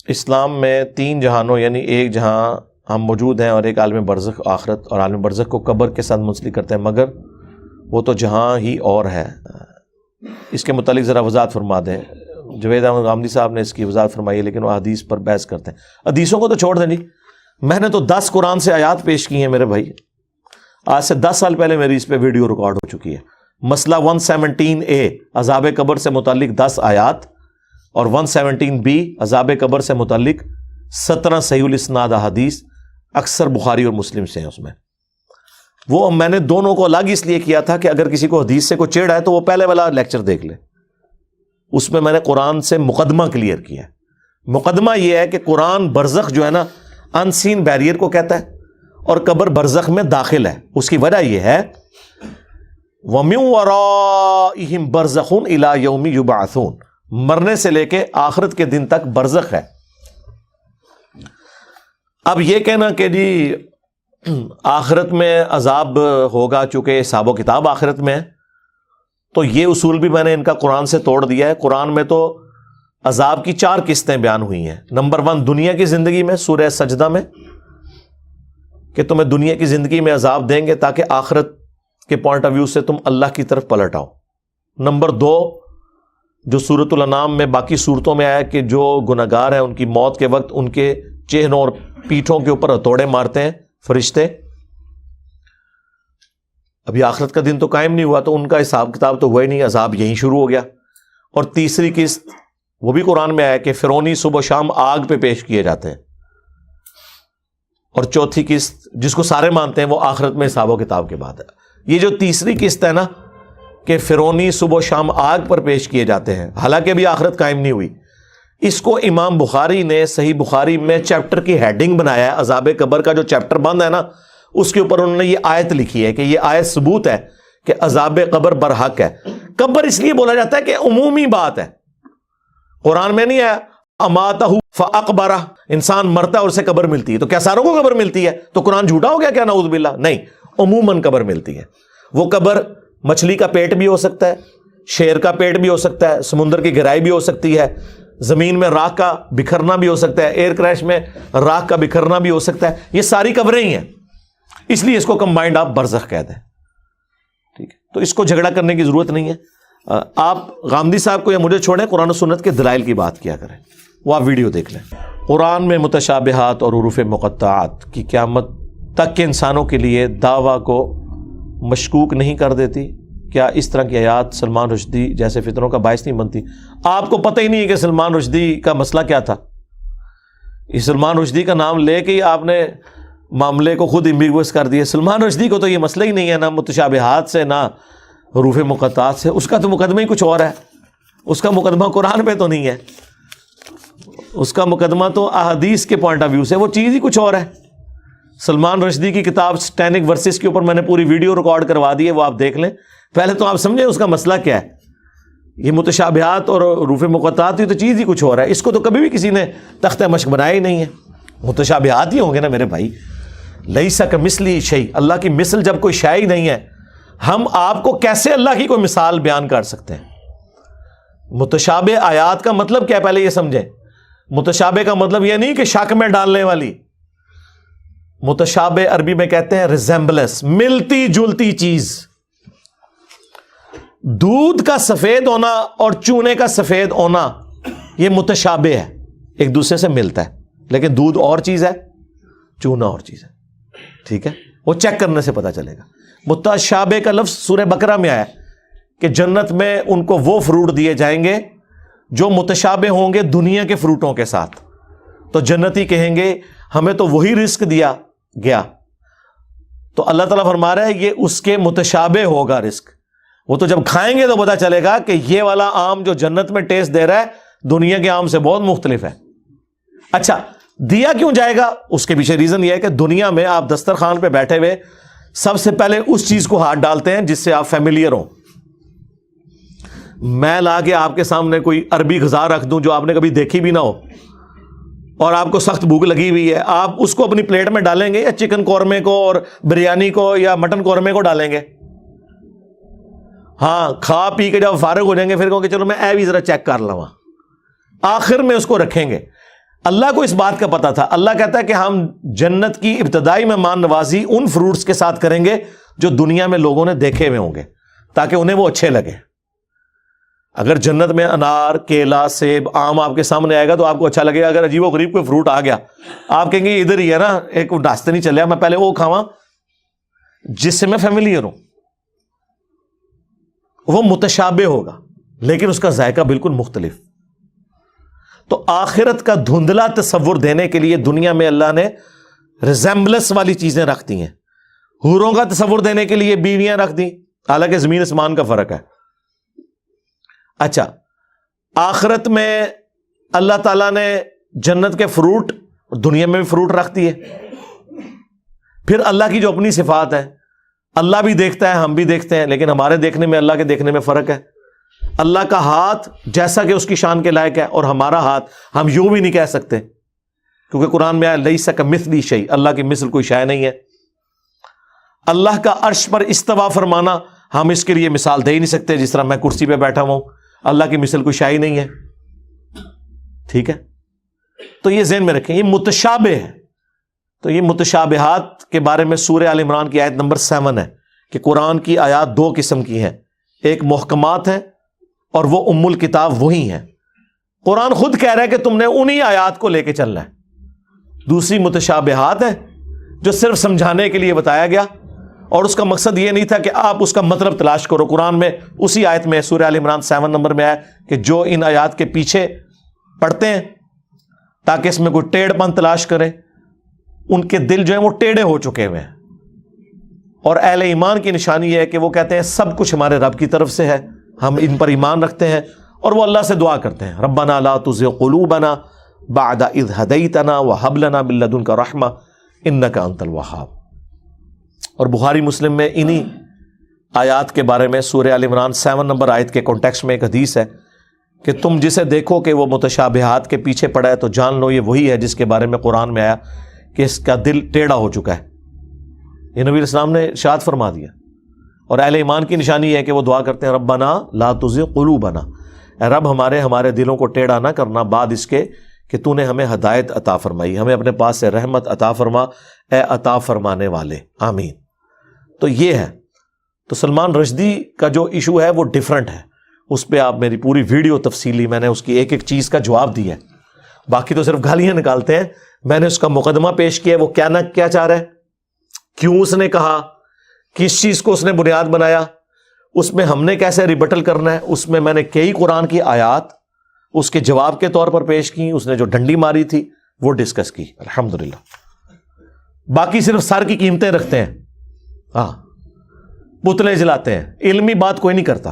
اسلام میں تین جہانوں یعنی ایک جہاں ہم موجود ہیں اور ایک عالم برزخ آخرت، اور عالم برزخ کو قبر کے ساتھ منسلک کرتے ہیں، مگر وہ تو جہاں ہی اور ہے۔ اس کے متعلق ذرا وضاحت فرما دیں۔ جوید احمد غامدی صاحب نے اس کی وضاحت فرمائی ہے، لیکن وہ حدیث پر بحث کرتے ہیں۔ حدیثوں کو تو چھوڑ دیں جی، میں نے تو 10 قرآن سے آیات پیش کی ہیں میرے بھائی، آج سے 10 سال پہلے میری اس پہ ویڈیو ریکارڈ ہو چکی ہے۔ مسئلہ 117A عذاب قبر سے متعلق 10 آیات اور 117B عذاب قبر سے متعلق 17 صحیح الاسناد احادیث، اکثر بخاری اور مسلم سے ہیں۔ اس میں وہ میں نے دونوں کو الگ اس لیے کیا تھا کہ اگر کسی کو حدیث سے کوئی چڑ ہے تو وہ پہلے والا لیکچر دیکھ لے، اس میں نے قرآن سے مقدمہ کلیئر کیا ہے۔ مقدمہ یہ ہے کہ قرآن برزخ جو ہے نا ان سین بیریئر کو کہتا ہے، اور قبر برزخ میں داخل ہے۔ اس کی وجہ یہ ہے وَمِن وَرَائِهِمْ بَرْزَخٌ إِلَى يَوْمِ يُبْعَثُونَ، مرنے سے لے کے آخرت کے دن تک برزخ ہے۔ اب یہ کہنا کہ جی آخرت میں عذاب ہوگا چونکہ حساب و کتاب آخرت میں ہے، تو یہ اصول بھی میں نے ان کا قرآن سے توڑ دیا ہے۔ قرآن میں تو عذاب کی 4 قسطیں بیان ہوئی ہیں۔ نمبر 1 دنیا کی زندگی میں، سورہ سجدہ میں، کہ تمہیں دنیا کی زندگی میں عذاب دیں گے تاکہ آخرت کے پوائنٹ آف ویو سے تم اللہ کی طرف پلٹ آؤ۔ نمبر 2 جو سورۃ الانعام میں باقی صورتوں میں آیا کہ جو گناہگار ہیں ان کی موت کے وقت ان کے چہروں اور پیٹھوں کے اوپر ہتھوڑے مارتے ہیں فرشتے۔ ابھی آخرت کا دن تو قائم نہیں ہوا تو ان کا حساب کتاب تو ہوا ہی نہیں، عذاب یہیں شروع ہو گیا۔ اور تیسری قسط وہ بھی قرآن میں آیا کہ فرعونی صبح و شام آگ پہ پیش کیے جاتے ہیں۔ اور چوتھی قسط جس کو سارے مانتے ہیں وہ آخرت میں حساب و کتاب کے بعد ہے۔ یہ جو تیسری قسط ہے نا کہ فرعونی صبح و شام آگ پر پیش کیے جاتے ہیں، حالانکہ بھی آخرت قائم نہیں ہوئی، اس کو امام بخاری نے صحیح بخاری میں چیپٹر کی ہیڈنگ بنایا ہے۔ عذاب قبر کا جو چیپٹر بند ہے نا اس کے اوپر انہوں نے یہ آیت لکھی ہے کہ یہ آیت ثبوت ہے کہ عذاب قبر برحق ہے۔ قبر اس لیے بولا جاتا ہے کہ عمومی بات ہے، قرآن میں نہیں ہے اماتہ فاقبرہ، انسان مرتا ہے اور اسے قبر ملتی ہے، تو کیا ساروں کو قبر ملتی ہے؟ تو قرآن جھوٹا ہو گیا کیا؟ نعوذ باللہ، نہیں، عموماً قبر ملتی ہے۔ وہ قبر مچھلی کا پیٹ بھی ہو سکتا ہے، شیر کا پیٹ بھی ہو سکتا ہے، سمندر کی گہرائی بھی ہو سکتی ہے، زمین میں راکھ کا بکھرنا بھی ہو سکتا ہے، ایئر کریش میں راکھ کا بکھرنا بھی ہو سکتا ہے، یہ ساری قبریں ہی ہیں، اس لیے اس کو کمبائنڈ آپ برزخ کہتے ہیں۔ ٹھیک ہے، تو اس کو جھگڑا کرنے کی ضرورت نہیں ہے۔ آپ غامدی صاحب کو یا مجھے چھوڑیں، قرآن و سنت کے دلائل کی بات کیا کریں، وہ آپ ویڈیو دیکھ لیں۔ قرآن میں متشابہات اور حروف مقطعات کی قیامت تک کے انسانوں کے لیے دعویٰ کو مشکوک نہیں کر دیتی؟ کیا اس طرح کی آیات سلمان رشدی جیسے فتنوں کا باعث نہیں بنتی؟ آپ کو پتہ ہی نہیں ہے کہ سلمان رشدی کا مسئلہ کیا تھا۔ اس سلمان رشدی کا نام لے کے ہی آپ نے معاملے کو خود ایمبیگوس کر دیا۔ سلمان رشدی کو تو یہ مسئلہ ہی نہیں ہے، نہ متشابہات سے نہ حروف مقطعات سے، اس کا تو مقدمہ ہی کچھ اور ہے، اس کا مقدمہ قرآن پہ تو نہیں ہے، اس کا مقدمہ تو احادیث کے پوائنٹ آف ویو سے وہ چیز ہی کچھ اور ہے۔ سلمان رشدی کی کتاب سٹینک ورسز کے اوپر میں نے پوری ویڈیو ریکارڈ کروا دی ہے، وہ آپ دیکھ لیں۔ پہلے تو آپ سمجھیں اس کا مسئلہ کیا ہے۔ یہ متشابہات اور حروف مقطعات یہ تو چیز ہی کچھ اور ہے، اس کو تو کبھی بھی کسی نے تختہ مشق بنایا ہی نہیں ہے۔ متشابہات ہی ہوں گے نا میرے بھائی، لیس کمثلہ شیء، اللہ کی مثل جب کوئی شے ہی نہیں ہے، ہم آپ کو کیسے اللہ کی کوئی مثال بیان کر سکتے ہیں؟ متشابہ آیات کا مطلب کیا ہے پہلے یہ سمجھیں۔ متشابہ کا مطلب یہ نہیں کہ شک میں ڈالنے والی، متشابہ عربی میں کہتے ہیں ریزمبلنس، ملتی جلتی چیز۔ دودھ کا سفید ہونا اور چونے کا سفید ہونا یہ متشابہ ہے، ایک دوسرے سے ملتا ہے، لیکن دودھ اور چیز ہے، چونا اور چیز ہے۔ ٹھیک ہے، وہ چیک کرنے سے پتا چلے گا۔ متشابہ کا لفظ سورہ بقرہ میں آیا کہ جنت میں ان کو وہ فروٹ دیے جائیں گے جو متشابہ ہوں گے دنیا کے فروٹوں کے ساتھ، تو جنتی کہیں گے ہمیں تو وہی رزق دیا گیا، تو اللہ تعالیٰ فرما رہا ہے یہ اس کے متشابہ ہوگا رزق، وہ تو جب کھائیں گے تو پتا چلے گا کہ یہ والا آم جو جنت میں ٹیسٹ دے رہا ہے دنیا کے آم سے بہت مختلف ہے۔ اچھا، دیا کیوں جائے گا؟ اس کے پیچھے ریزن یہ ہے کہ دنیا میں آپ دسترخوان پہ بیٹھے ہوئے سب سے پہلے اس چیز کو ہاتھ ڈالتے ہیں جس سے آپ فیملیئر ہوں۔ میں لا کے آپ کے سامنے کوئی عربی غذا رکھ دوں جو آپ نے کبھی دیکھی بھی نہ ہو اور آپ کو سخت بھوک لگی ہوئی ہے، آپ اس کو اپنی پلیٹ میں ڈالیں گے یا چکن قورمے کو اور بریانی کو یا مٹن قورمے کو ڈالیں گے؟ ہاں، کھا پی کے جب فارغ ہو جائیں گے پھر کہوں کہ چلو میں بھی ذرا چیک کر لوں، آخر میں اس کو رکھیں گے۔ اللہ کو اس بات کا پتا تھا. اللہ کہتا ہے کہ ہم جنت کی ابتدائی مہمان نوازی ان فروٹس کے ساتھ کریں گے جو دنیا میں لوگوں نے دیکھے ہوئے ہوں گے تاکہ انہیں وہ اچھے لگے. اگر جنت میں انار، کیلا، سیب، آم آپ کے سامنے آئے گا تو آپ کو اچھا لگے گا. اگر عجیب و غریب کوئی فروٹ آ گیا آپ کہیں گے ادھر ہی ہے نا، ایک راستے نہیں چلے، میں پہلے وہ کھاواں جس سے میں فیملیئر ہوں. وہ متشابہ ہوگا لیکن اس کا ذائقہ بالکل مختلف. تو آخرت کا دھندلا تصور دینے کے لیے دنیا میں اللہ نے ریزمبلنس والی چیزیں رکھ دی ہیں. حوروں کا تصور دینے کے لیے بیویاں رکھ دی، حالانکہ زمین آسمان کا فرق ہے. اچھا، آخرت میں اللہ تعالیٰ نے جنت کے فروٹ دنیا میں بھی فروٹ رکھ دیے. پھر اللہ کی جو اپنی صفات ہے، اللہ بھی دیکھتا ہے، ہم بھی دیکھتے ہیں، لیکن ہمارے دیکھنے میں اللہ کے دیکھنے میں فرق ہے. اللہ کا ہاتھ جیسا کہ اس کی شان کے لائق ہے، اور ہمارا ہاتھ ہم یوں بھی نہیں کہہ سکتے کیونکہ قرآن میں آیا لیس کمثلہ شیء، اللہ کی مثل کوئی شے نہیں ہے. اللہ کا عرش پر استوا فرمانا ہم اس کے لیے مثال دے ہی نہیں سکتے، جس طرح میں کرسی پہ بیٹھا ہوں، اللہ کی مثل کوئی شے ہی نہیں ہے. ٹھیک ہے، تو یہ ذہن میں رکھیں، یہ متشابہ ہے. تو یہ متشابہات کے بارے میں سورہ آل عمران کی آیت نمبر 7 ہے کہ قرآن کی آیات دو قسم کی ہیں، ایک محکمات ہے اور وہ ام الکتاب وہی ہیں. قرآن خود کہہ رہا ہے کہ تم نے انہی آیات کو لے کے چلنا ہے. دوسری متشابہات ہے جو صرف سمجھانے کے لیے بتایا گیا، اور اس کا مقصد یہ نہیں تھا کہ آپ اس کا مطلب تلاش کرو. قرآن میں اسی آیت میں سورہ آل عمران 7 نمبر میں آیا کہ جو ان آیات کے پیچھے پڑھتے ہیں تاکہ اس میں کوئی ٹیڑھ پن تلاش کرے، ان کے دل جو ہیں وہ ٹیڑھے ہو چکے ہوئے ہیں. اور اہل ایمان کی نشانی یہ ہے کہ وہ کہتے ہیں سب کچھ ہمارے رب کی طرف سے ہے، ہم ان پر ایمان رکھتے ہیں، اور وہ اللہ سے دعا کرتے ہیں ربنا لا تزغ قلوبنا بعد اذ ہدیتنا وہب لنا من لدنک رحمہ انک انت الوہاب. اور بخاری مسلم میں انہی آیات کے بارے میں سورہ آل عمران 7 نمبر آیت کے کانٹیکسٹ میں ایک حدیث ہے کہ تم جسے دیکھو کہ وہ متشابہات کے پیچھے پڑا ہے تو جان لو یہ وہی ہے جس کے بارے میں قرآن میں آیا کہ اس کا دل ٹیڑھا ہو چکا ہے. یہ نبی اسلام نے ارشاد فرما دیا. اور اہل ایمان کی نشانی یہ ہے کہ وہ دعا کرتے ہیں ربنا لا تزغ قلوبنا، اے رب ہمارے دلوں کو ٹیڑھا نہ کرنا بعد اس کے کہ تو نے ہمیں ہدایت عطا فرمائی، ہمیں اپنے پاس سے رحمت عطا فرما، اے عطا فرمانے والے، آمین. تو یہ ہے. تو سلمان رشدی کا جو ایشو ہے وہ ڈیفرنٹ ہے، اس پہ آپ میری پوری ویڈیو تفصیلی، میں نے اس کی ایک ایک چیز کا جواب دیا ہے. باقی تو صرف گالیاں نکالتے ہیں. میں نے اس کا مقدمہ پیش کیا، وہ کیا چاہ رہا ہے، کیوں اس نے کہا، کس چیز کو اس نے بنیاد بنایا، اس میں ہم نے کیسے ریبٹل کرنا ہے. اس میں نے کئی قرآن کی آیات اس کے جواب کے طور پر پیش کی، اس نے جو ڈنڈی ماری تھی وہ ڈسکس کی الحمدللہ. باقی صرف سر کی قیمتیں رکھتے ہیں، ہاں پتلے جلاتے ہیں، علمی بات کوئی نہیں کرتا.